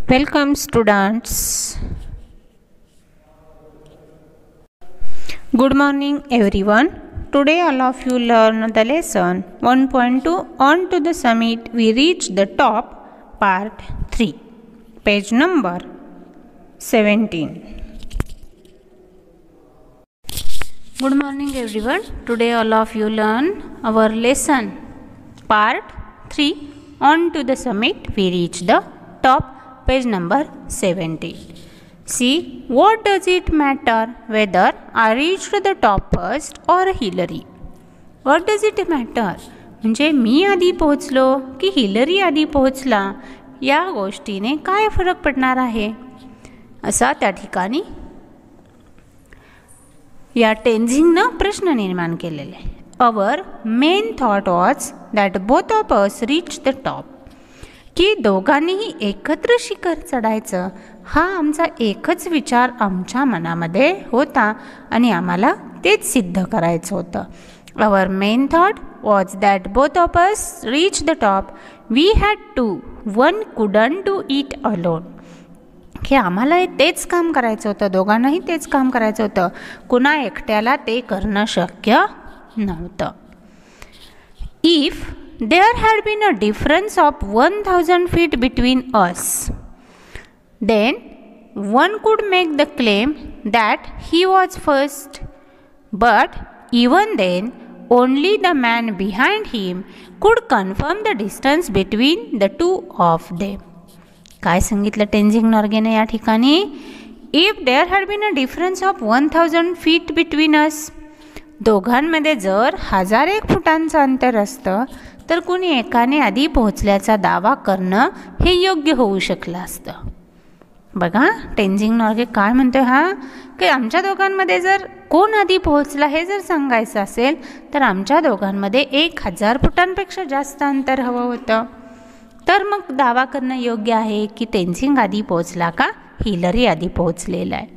Welcome students. Good morning everyone. Today all of you learn the lesson 1.2 On to the Summit We Reach the Top Part 3. Page number 17. Good morning everyone. Today all of you learn our lesson Part 3 On to the Summit We Reach the Top, page number 17. See, what does it matter whether I reached the top first or Hillary? What does it matter? म्हणजे मी आधी पोहोचलो की Hillary आधी पोहोचला या गोष्टीने काय फरक पडणार आहे असा त्या ठिकाणी या टेन्झिंगनं प्रश्न निर्माण केलेला आहे. Our main thought was that both of us reach the top, की दोघांनीही एकत्र शिखर चढायचं हा आमचा एकच विचार आमच्या मनामध्ये होता आणि आम्हाला तेच सिद्ध करायचं होतं. Our main thought was that both of us reach the top, we had to, one couldn't do it alone, की आम्हाला तेच काम करायचं होतं, दोघांनाही तेच काम करायचं होतं, कुणा एकट्याला ते करणं शक्य नव्हतं. If there had been a difference of 1000 feet between us, then one could make the claim that he was first, but even then only the man behind him could confirm the distance between the two of them. काय सांगितलं टेन्झिंग नॉर्गेने या ठिकाणी? If there had been a difference of 1000 feet between us, दोघांमध्ये जर 1001 फुटांचं अंतर असतं तर कुणी एकाने आधी पोहोचल्याचा दावा करणं हे योग्य होऊ शकलं असतं. बघा टेन्झिंग नॉर्गे काय म्हणतोय हा, की आमच्या दोघांमध्ये जर कोण आधी पोहोचला हे जर सांगायचं असेल तर आमच्या दोघांमध्ये 1000 फुटांपेक्षा जास्त अंतर हवं होतं, तर मग दावा करणं योग्य आहे की टेन्झिंग आधी पोहोचला का हिलरी आधी पोहोचलेला आहे.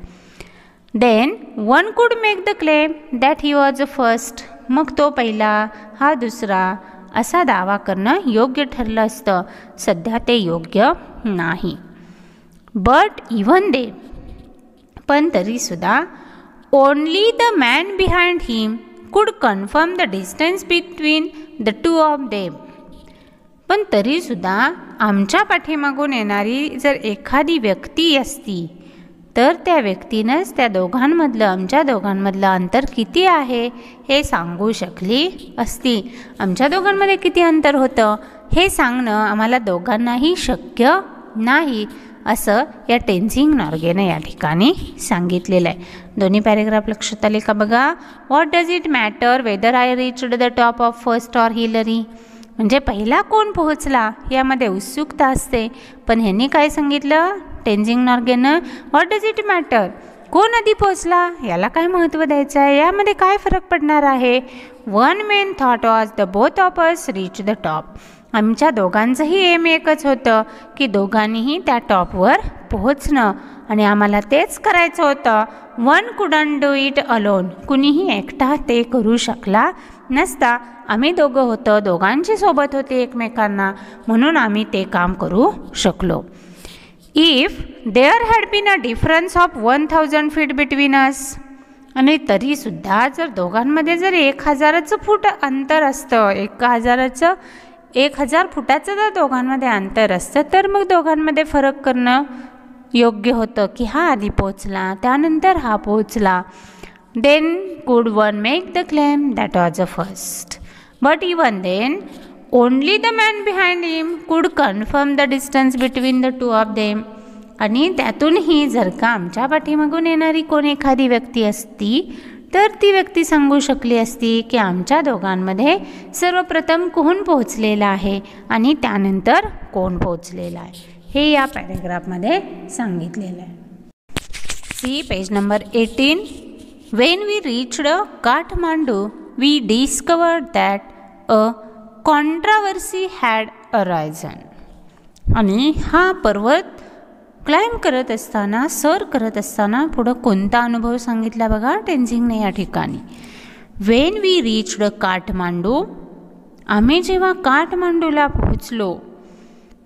देन वन कुड make the claim that he was a first, मग तो पहिला हा दुसरा असा दावा करणं योग्य ठरलं असतं. सध्या ते योग्य नाही. बट इव्हन दे, पण तरीसुद्धा only the man behind him could confirm the distance between the two of them, पण तरीसुद्धा आमच्या पाठीमागून येणारी जर एखादी व्यक्ती असती तर त्या व्यक्तीनंच त्या दोघांमधलं आमच्या दोघांमधलं अंतर किती आहे हे सांगू शकली असती. आमच्या दोघांमध्ये किती अंतर होतं हे सांगणं आम्हाला दोघांनाही शक्य नाही असं या टेन्झिंग नॉर्गेने या ठिकाणी सांगितलेलं आहे. दोन्ही पॅरेग्राफ लक्षात आले का बघा. What does it matter whether I reached the top of first or Hillary, म्हणजे पहिला कोण पोहोचला यामध्ये उत्सुकता असते, पण ह्यांनी काय सांगितलं Tenzing नॉर्गेनं, what does it matter, कोण आधी पोहोचला याला काय महत्त्व द्यायचं आहे, यामध्ये काय फरक पडणार आहे. One main thought was the both of us reach the top, आमच्या दोघांचंही एम एकच होतं की दोघांनीही त्या टॉपवर पोहोचणं आणि आम्हाला तेच करायचं होतं. One couldn't do it alone, कुणीही एकटा ते करू शकला नसता. आम्ही दोघं होतो, दोघांची सोबत होते एकमेकांना, म्हणून आम्ही ते काम करू शकलो. If there had been a difference of 1000 feet between us, आणि तरीसुद्धा जर दोघांमध्ये जर 1000 फूट अंतर असतं, 1000 फुटाचं जर दोघांमध्ये अंतर असतं तर मग दोघांमध्ये फरक करणं योग्य होतं की हा आधी पोहोचला त्यानंतर हा पोहोचला. Then could one make the claim that was a first, but even then only the man behind him could confirm the distance between the two of them, आणि त्यातूनही जर का आमच्या पाठीमागून येणारी कोण एखादी व्यक्ती असती तर ती व्यक्ती सांगू शकली असती की आमच्या दोघांमध्ये सर्वप्रथम कोण पोहोचलेला आहे आणि त्यानंतर कोण पोहोचलेला आहे, हे या पॅरेग्राफमध्ये सांगितलेलं आहे. See page number 18. When we reached Kathmandu we discovered that a controversy had arisen, आणि हा पर्वत क्लाइंब करत असताना सर करत असताना पुढं कोणता अनुभव सांगितला बघा टेन्झिंगने या ठिकाणी. वेन वी रीच्ड काठमांडू, आम्ही जेव्हा काठमांडूला पोहोचलो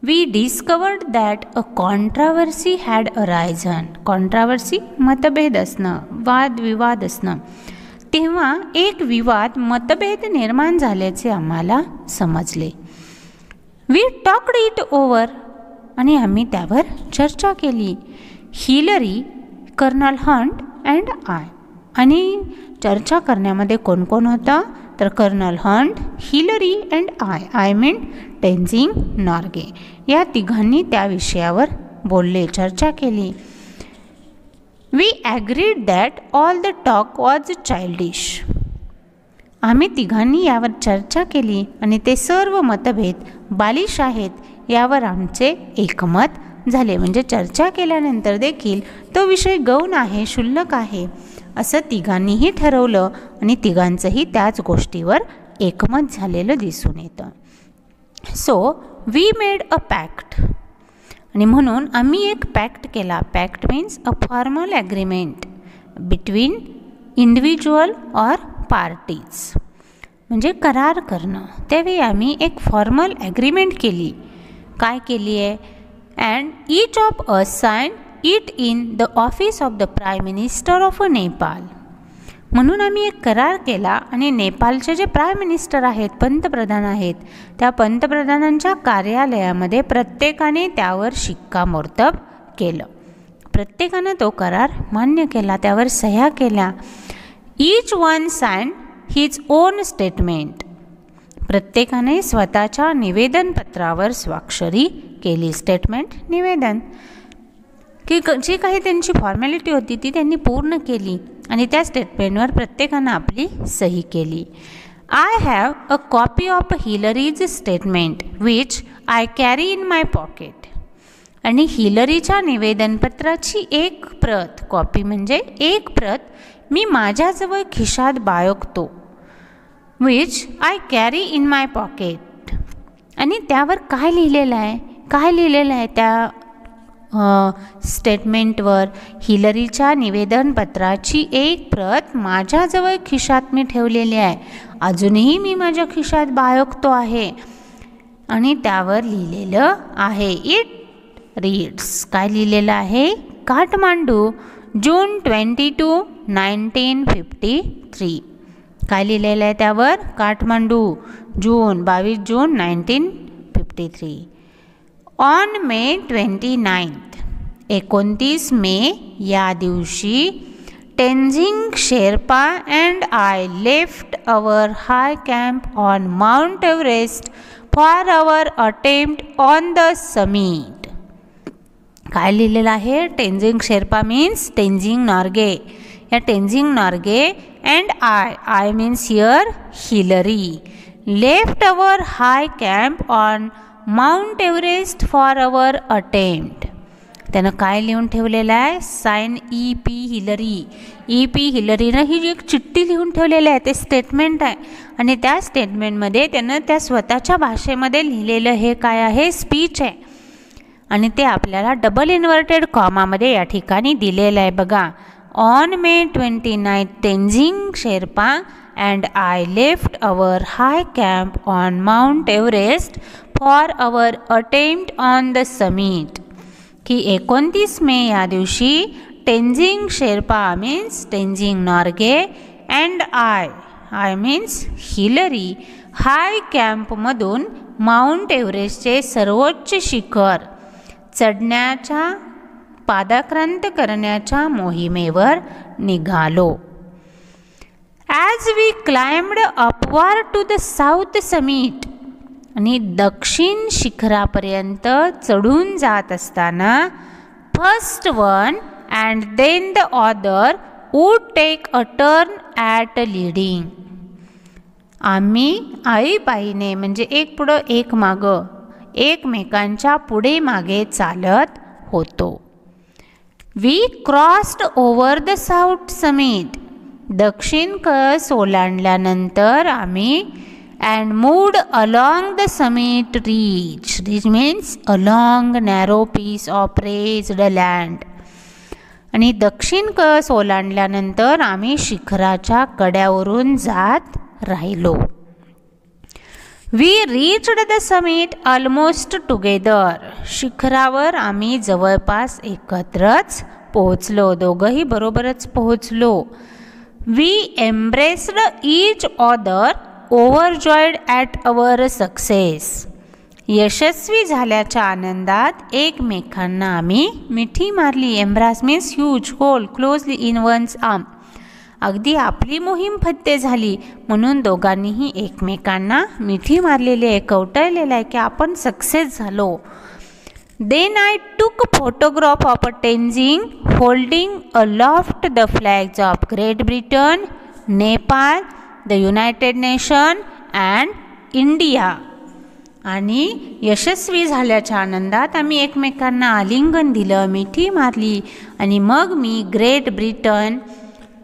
we discovered that a controversy had arisen. Controversy मतभेद असणं, वादविवाद असणं. तेव्हा एक विवाद मतभेद निर्माण झाल्याचे आम्हाला समजले. We talked it over. आणि आम्ही त्यावर चर्चा केली. Hillary, colonel Hunt and I. आणि चर्चा करण्यामध्ये कोण कोण होतं तर colonel Hunt, Hillary and I mean Tenzing Norgay. या तिघांनी त्या विषयावर बोलले, चर्चा केली. We agreed that all the talk was childish. आम्ही तिघांनी यावर चर्चा केली आणि ते सर्व मतभेद बालिश आहेत यावर आमचे एकमत झाले. म्हणजे चर्चा केल्यानंतर देखील तो विषय गौण आहे, क्षुल्लक आहे असं तिघांनीही ठरवलं आणि तिघांचंही त्याच गोष्टीवर एकमत झालेलं दिसून येतं. So we made a pact. आणि म्हणून आम्ही एक पॅक्ट केला. Pact means a formal agreement between individual or parties. म्हणजे करार करणं. त्यावेळी आम्ही एक फॉर्मल ॲग्रीमेंट केली. काय केली आहे? And each of us sign it in the office of the prime minister of Nepal. म्हणून आम्ही एक करार केला आणि नेपाळचे जे प्राईम मिनिस्टर आहेत, पंतप्रधान आहेत, त्या पंतप्रधानांच्या कार्यालयामध्ये प्रत्येकाने त्यावर शिक्कामोर्तब केलं. प्रत्येकानं तो करार मान्य केला, त्यावर सह्या केल्या. Each one sine his on statement. प्रत्येकाने स्वतःच्या निवेदनपत्रावर स्वाक्षरी केली. स्टेटमेंट, निवेदन, की जी काही त्यांची फॉर्मॅलिटी होती ती त्यांनी पूर्ण केली आणि त्या स्टेटमेंटवर प्रत्येकानं आपली सही केली. I have a copy of Hillary's statement which I carry in my pocket. आणि हिलरीच्या निवेदनपत्राची एक प्रत, कॉपी म्हणजे एक प्रत, मी माझ्याजवळ खिशात बाळगतो. Which I carry in my pocket. आणि त्यावर काय लिहिलेलं आहे? काय लिहिलेलं आहे त्या स्टेटमेंटवर? हिलरीच्या निवेदनपत्राची एक प्रत माझ्याजवळ खिशात मी ठेवलेली आहे, अजूनही मी माझ्या खिशात बाळगतो आहे. आणि त्यावर लिहिलेलं आहे, इट रीड्स. काय लिहिलेलं आहे? काठमांडू, जून 22, 1953. काय लिहिलेलं आहे त्यावर? काठमांडू, जून 22 जून 1953. ऑन मे 29, 29 मे या दिवशी Tenzing Sherpa and I left our high camp on Mount Everest for our attempt on the summit. काय लिहिलेलं आहे? टेन्झिंग शेर्पा मीन्स टेन्झिंग नॉर्गे. या Tenzing Norgay and I means here Hillary, left our high camp on Mount Everest for our attempt. त्यानं काय लिहून ठेवलेलं आहे? Sign E P Hillary. E P हिलरीनं ही जी एक चिठ्ठी लिहून ठेवलेली आहे, ते स्टेटमेंट आहे. आणि त्या स्टेटमेंटमध्ये त्यानं त्या स्वतःच्या भाषेमध्ये लिहिलेलं हे काय आहे? स्पीच आहे. आणि ते आपल्याला डबल इन्व्हर्टेड कॉमामध्ये या ठिकाणी दिलेलं आहे बघा. On May 29, Tenzing Sherpa and I left our high camp on Mount Everest for our attempt on the summit. की 29 मे या दिवशी Tenzing Sherpa means Tenzing Norgay and I means Hillary high कॅम्पमधून माउंट एव्हरेस्टचे सर्वोच्च शिखर चढण्याच्या, पादाक्रांत करण्याच्या मोहिमेवर निघालो. As we climbed upward to the south summit. आणि दक्षिण शिखरापर्यंत चढून जात असताना first one and then the other wood take a turn at leading. आम्ही आईबाईने म्हणजे एक पुढं एक मागं एकमेकांच्या पुढे मागे चालत होतो. We crossed over the south summit. दक्षिण कळस ओलांडल्यानंतर आम्ही and moved along the summit ridge. Ridge means a long narrow piece of raised land. आणि दक्षिण कळस ओलांडल्यानंतर आम्ही शिखराच्या कड्यावरून जात राहिलो. We reached the summit almost together. शिखरावर आम्ही जवळपास एकत्रच पोहोचलो, दोघंही बरोबरच पोहोचलो. We embraced each other overjoyed at our success. यशस्वी झाल्याच्या आनंदात एकमेकांना आम्ही मिठी मारली. Embrace means hugs, hold, closely in one's arm. अगदी आपली मोहीम फत्ते झाली म्हणून दोघांनीही एकमेकांना मिठी मारलेली आहे, कवटाळलेलं आहे की आपण सक्सेस झालो. Then I took a photograph of Tenzing holding aloft the flags of Great Britain, Nepal, the United Nations and India. आणि यशस्वी झाल्याच्या आनंदात आम्ही एकमेकांना आलिंगन दिलं, मिठी मारली आणि मग मी ग्रेट ब्रिटन,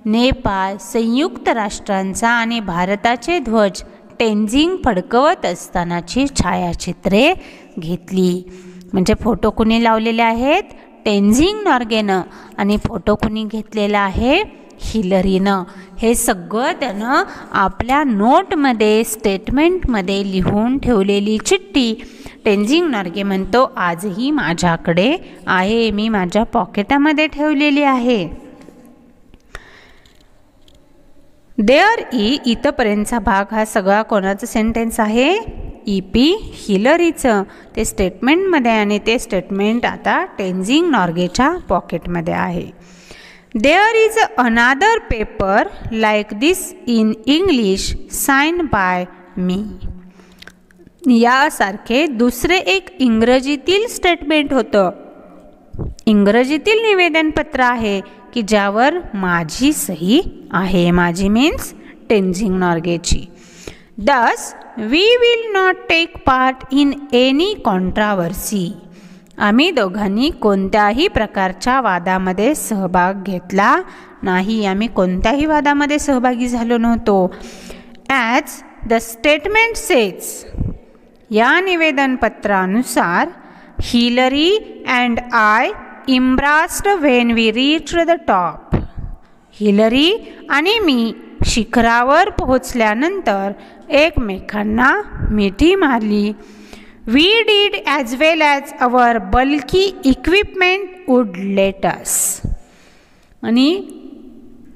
नेपाळ, संयुक्त राष्ट्रांचा आणि भारताचे ध्वज टेन्झिंग फडकवत असतानाची छायाचित्रे घेतली. म्हणजे फोटो कुणी लावलेले आहेत? टेन्झिंग नॉर्गेनं. आणि फोटो कुणी घेतलेला आहे? हिलरीनं. हे सगळं त्यानं आपल्या नोटमध्ये, स्टेटमेंटमध्ये लिहून ठेवलेली चिठ्ठी टेन्झिंग नॉर्गे म्हणतो आजही माझ्याकडे आहे, मी माझ्या पॉकेटामध्ये ठेवलेली आहे. देअर इथपर्यंतचा भाग हा सगळा कोणाचा सेंटेन्स आहे? E.P. हिलरीचं. ते स्टेटमेंटमध्ये आणि ते स्टेटमेंट आता टेन्झिंग नॉर्गेच्या पॉकेटमध्ये आहे. There is another paper like this in English sign by me. यासारखे दुसरे एक इंग्रजीतील स्टेटमेंट होतं, इंग्रजीतील निवेदनपत्र आहे की ज्यावर माझी सही आहे. माझी means Tenzing नॉर्गेची. Thus, we will not take part in any controversy. आम्ही दोघांनी कोणत्याही प्रकारच्या वादामध्ये सहभाग घेतला नाही. आम्ही कोणत्याही वादामध्ये सहभागी झालो नव्हतो. As the statement says, या निवेदनपत्रानुसार Hillary and I embraced when we reached the top. हिलरी आणि मी शिखरावर पोहोचल्यानंतर एकमेकांना मिठी मारली. We did as well as our bulky equipment would let us. आणि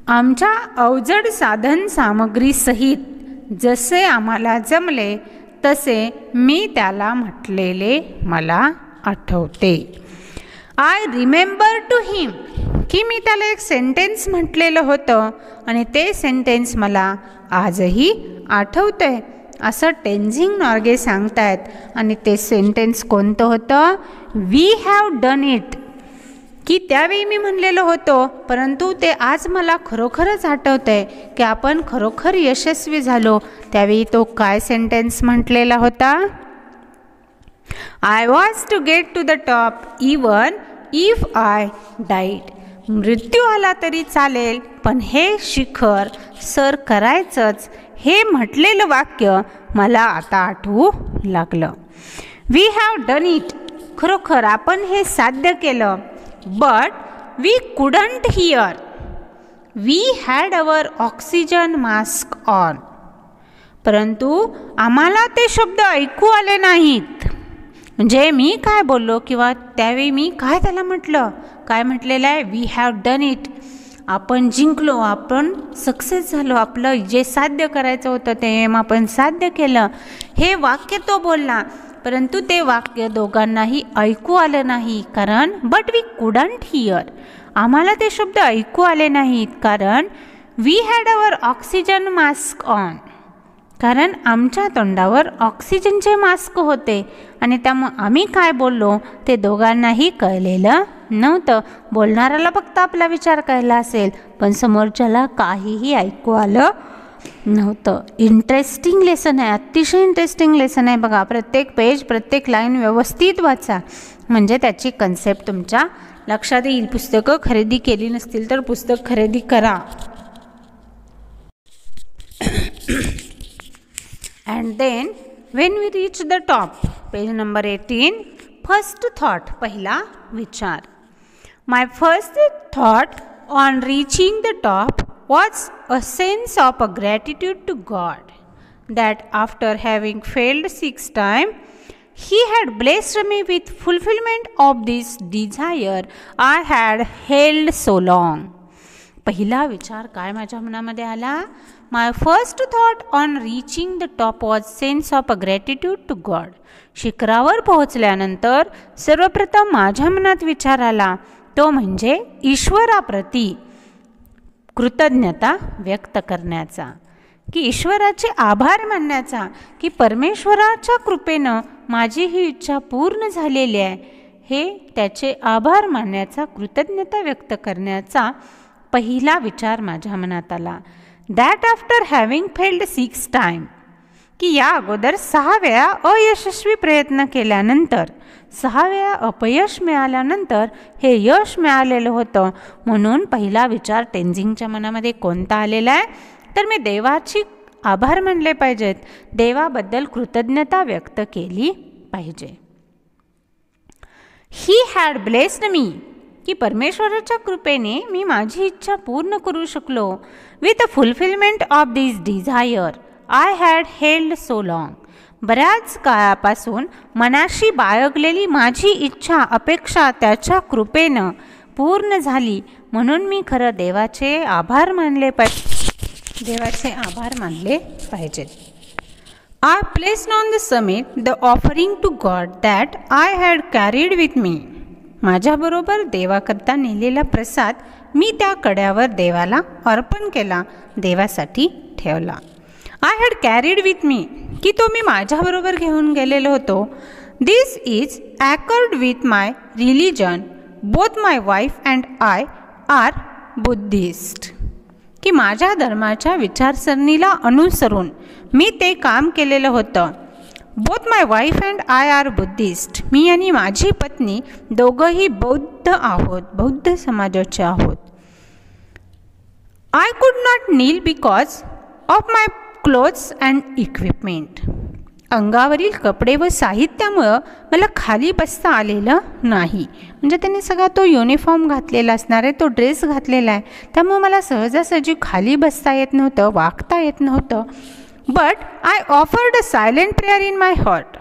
आमच्या अवजड साधन सामग्रीसहित जसे आम्हाला जमले तसे मी त्याला म्हटलेले मला आठवते. आय रिमेंबर टू हिम, की मी त्याला एक सेंटेन्स म्हटलेलं होतं आणि ते सेंटेन्स मला आजही आठवतंय असं टेन्झिंग नॉर्गे सांगतायत. आणि ते सेंटेन्स कोणतं होतं? We have done it. की त्यावेळी मी म्हणलेलं होतं, परंतु ते आज मला खरोखरच आठवतंय की आपण खरोखर यशस्वी झालो. त्यावेळी तो काय सेंटेन्स म्हटलेला होता? I was to get to the top even if I died. मृत्यू आला तरी चालेल पण हे शिखर सर करायचंच, हे म्हटलेलं वाक्य मला आता आठवू लागलं. We have done it. खरोखर आपण हे साध्य केलं. But we couldn't hear. We had our oxygen mask on. परंतु आम्हाला ते शब्द ऐकू आले नाहीत. म्हणजे मी काय बोललो किंवा त्यावेळी मी काय त्याला म्हटलं, काय म्हटलेलं आहे? We have done it. आपण जिंकलो, आपण सक्सेस झालो, आपलं जे साध्य करायचं होतं ते आपण साध्य केलं, हे वाक्य तो बोलला. परंतु ते वाक्य दोघांनाही ऐकू आलं नाही. कारण बट वी कुडंट हिअर. आम्हाला ते शब्द ऐकू आले नाहीत कारण we had our oxygen mask on. कारण आमच्या तोंडावर ऑक्सिजनचे मास्क होते आणि त्यामुळे आम्ही काय बोललो ते दोघांनाही कळलेलं नव्हतं. बोलणाऱ्याला फक्त आपला विचार कळला असेल पण समोरच्याला काहीही ऐकू आलं नव्हतं. इंटरेस्टिंग लेसन आहे, अतिशय इंटरेस्टिंग लेसन आहे बघा. प्रत्येक पेज, प्रत्येक लाईन व्यवस्थित वाचा म्हणजे त्याची कन्सेप्ट तुमच्या लक्षात येईल. पुस्तकं खरेदी केली नसतील तर पुस्तक खरेदी करा. And then when we reach the top, page number 18, first thought, पहिला विचार. My first thought on reaching the top was a sense of gratitude to God. that after having failed 6 times, he had blessed me with fulfillment of this desire I had held so long. पहिला विचार काय माझ्या मनामध्ये आला? My first thought on reaching the top was sense of gratitude to God. शिखरावर पोहोचल्यानंतर सर्वप्रथम माझ्या मनात विचार आला तो म्हणजे ईश्वराप्रती कृतज्ञता व्यक्त करण्याचा, की ईश्वराचे आभार मानण्याचा, की परमेश्वराच्या कृपेनं माझी ही इच्छा पूर्ण झालेली आहे, हे त्याचे आभार मानण्याचा, कृतज्ञता व्यक्त करण्याचा पहिला विचार माझ्या मनात आला. That after having failed 6 time, की या अगोदर 6 वेळा अयशस्वी प्रयत्न केल्यानंतर, 6 वेळा अपयश मिळाल्यानंतर हे यश मिळालेलं होतं. म्हणून पहिला विचार टेन्झिंगच्या मनामध्ये कोणता आलेला आहे? तर मी देवाची आभार मानले पाहिजेत, देवाबद्दल कृतज्ञता व्यक्त केली पाहिजे. ही हॅड ब्लेस्ड मी, की परमेश्वराच्या कृपेने मी माझी इच्छा पूर्ण करू शकलो. With fulfilment of this desire I had held so long, बऱ्याच काळापासून मनाशी बाळगलेली माझी इच्छा, अपेक्षा त्याच्या कृपेनं पूर्ण झाली. म्हणून मी खरं देवाचे आभार मानले पाहिजेत. I placed on the summit the offering to God that I had carried with me. माझ्याबरोबर देवाकरता नेलेला प्रसाद मी त्या कड्यावर देवाला अर्पण केला, देवासाठी ठेवला. I had carried with me, की तो मी माझ्याबरोबर घेऊन गेलेलो होतो. This is accorded with my religion. Both my wife and I are Buddhist. की माझ्या धर्माच्या विचारसरणीला अनुसरून मी ते काम केलेलं होतं. Both my wife and I are Buddhist, मी आणि माझी पत्नी दोघंही बौद्ध आहोत, बौद्ध समाजाचे आहोत. I could not kneel because of my clothes and equipment. अंगावरील कपडे व साहित्यामुळं मला खाली बसता आलेलं नाही. म्हणजे त्यांनी सगळा तो युनिफॉर्म घातलेला असणार आहे, तो ड्रेस घातलेला आहे, त्यामुळं मला सहजासहजी खाली बसता येत नव्हतं, वागता येत नव्हतं. But I offered a silent prayer in my heart,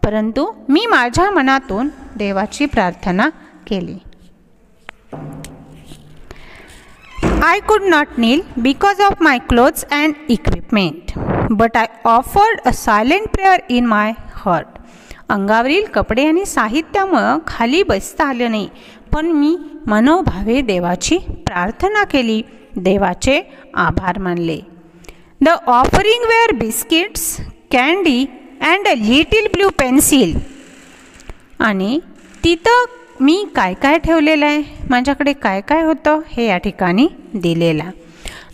परंतु मी माझ्या मनातून देवाची प्रार्थना केली. I could not kneel because of my clothes and equipment, but I offered a silent prayer in my heart. अंगावरील कपडे आणि साहित्यामुळं खाली बसता आलं नाही, पण मी मनोभावे देवाची प्रार्थना केली, देवाचे आभार मानले. The offering were biscuits, candy and a little blue pencil. आणि तिथं मी काय काय ठेवलेलं आहे, माझ्याकडे काय काय होतं हे या ठिकाणी दिलेलं.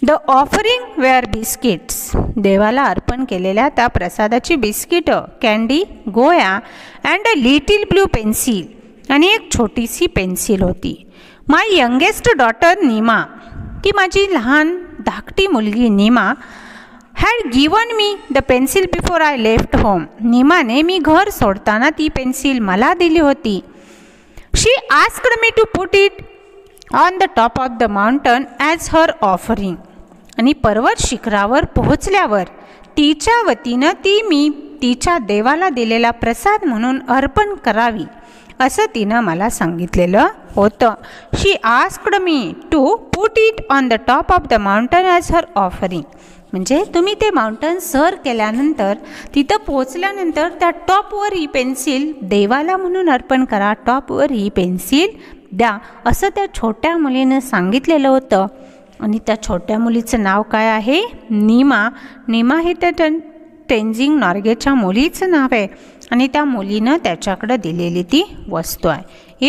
द ऑफरिंग वेअर बिस्किट्स, देवाला अर्पण केलेल्या त्या प्रसादाची बिस्किटं, कॅन्डी, गोळ्या and a little blue pencil, आणि एक छोटीशी पेन्सिल होती. माय यंगेस्ट डॉटर नीमा, की माझी लहान धाकटी मुलगी Nima, had given me the pencil before I left home. नीमाने मी घर सोडताना ती पेन्सिल मला दिली होती. She asked me to put it on the top of the mountain as her offering. आणि पर्वत शिखरावर पोहोचल्यावर तिच्या वतीनं ती मी तिच्या देवाला दिलेला प्रसाद म्हणून अर्पण करावी असं तिनं मला सांगितलेलं होतं. She asked me to put it on the top of the mountain as her offering. म्हणजे तुम्ही ते माउंटन सर केल्यानंतर, तिथं पोचल्यानंतर त्या टॉपवर ही पेन्सिल देवाला म्हणून अर्पण करा, टॉपवर ही पेन्सिल द्या असं त्या छोट्या मुलीनं सांगितलेलं होतं. आणि त्या छोट्या मुलीचं नाव काय आहे? नीमा. नीमा हे त्या टेन्झिंग नॉर्गेच्या मुलीचं नाव आहे आणि त्या मुलीनं त्याच्याकडं दिलेली ती वस्तू आहे.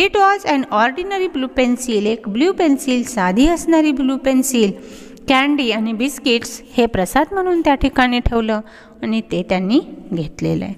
It was an ordinary blue pencil, एक ब्ल्यू पेन्सिल, साधी असणारी ब्लू पेन्सिल. कॅन्डी आणि बिस्किट्स हे प्रसाद म्हणून त्या ठिकाणी ठेवलं आणि ते त्यांनी घेतलेलं आहे.